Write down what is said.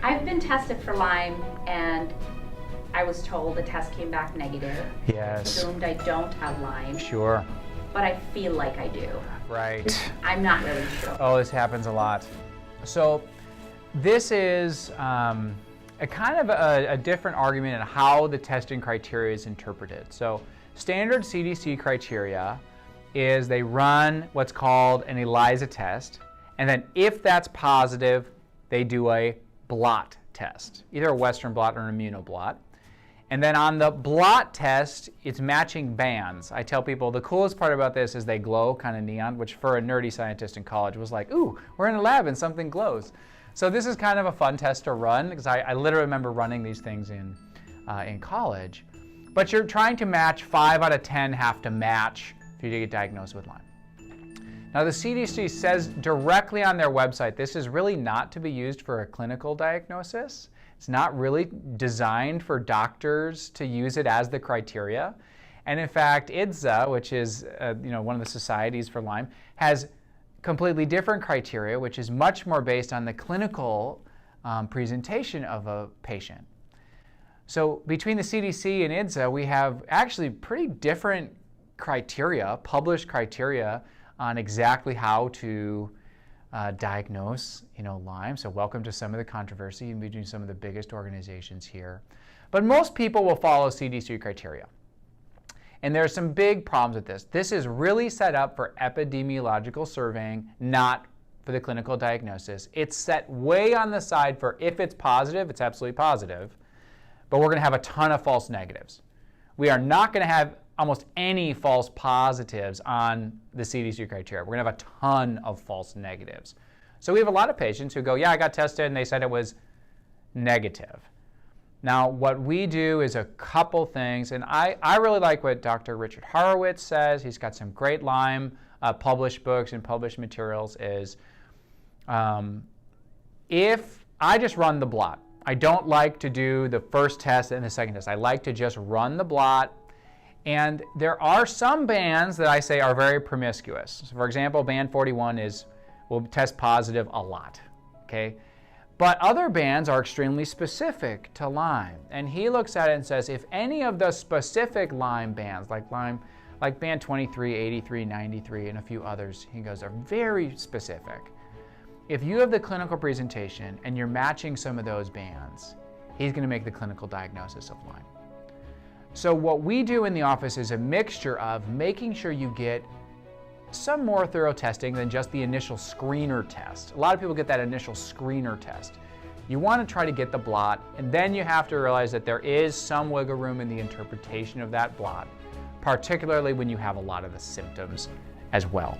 I've been tested for Lyme, and I was told the test came back negative. Yes. Assumed I don't have Lyme. Sure. But I feel like I do. Right. I'm not really sure. Oh, this happens a lot. So this is a kind of a different argument in how the testing criteria is interpreted. So standard CDC criteria is they run what's called an ELISA test, and then if that's positive, they do a blot test, either a Western blot or an immunoblot. And then on the blot test, it's matching bands. I tell people the coolest part about this is they glow kind of neon, which for a nerdy scientist in college was like, ooh, we're in a lab and something glows. So this is kind of a fun test to run, because I literally remember running these things in college. But you're trying to match, 5 out of 10 have to match for you to get diagnosed with Lyme. Now the CDC says directly on their website, this is really not to be used for a clinical diagnosis. It's not really designed for doctors to use it as the criteria. And in fact, IDSA, which is one of the societies for Lyme, has completely different criteria, which is much more based on the clinical presentation of a patient. So between the CDC and IDSA, we have actually pretty different criteria, published criteria on exactly how to diagnose Lyme. So welcome to some of the controversy in between some of the biggest organizations here. But most people will follow CDC criteria. And there are some big problems with this. This is really set up for epidemiological surveying, not for the clinical diagnosis. It's set way on the side for if it's positive, it's absolutely positive, but we're going to have a ton of false negatives. We are not going to have almost any false positives on the CDC criteria. We're going to have a ton of false negatives. So we have a lot of patients who go, yeah, I got tested and they said it was negative. Now, what we do is a couple things, and I really like what Dr. Richard Horowitz says. He's got some great Lyme published books and published materials, is if I just run the blot. I don't like to do the first test and the second test. I like to just run the blot. And there are some bands that I say are very promiscuous. So for example, band 41 will test positive a lot, okay? But other bands are extremely specific to Lyme. And he looks at it and says, if any of the specific Lyme bands, like band 23, 83, 93, and a few others, he goes, are very specific. If you have the clinical presentation and you're matching some of those bands, he's going to make the clinical diagnosis of Lyme. So what we do in the office is a mixture of making sure you get some more thorough testing than just the initial screener test. A lot of people get that initial screener test. You want to try to get the blot, and then you have to realize that there is some wiggle room in the interpretation of that blot, particularly when you have a lot of the symptoms as well.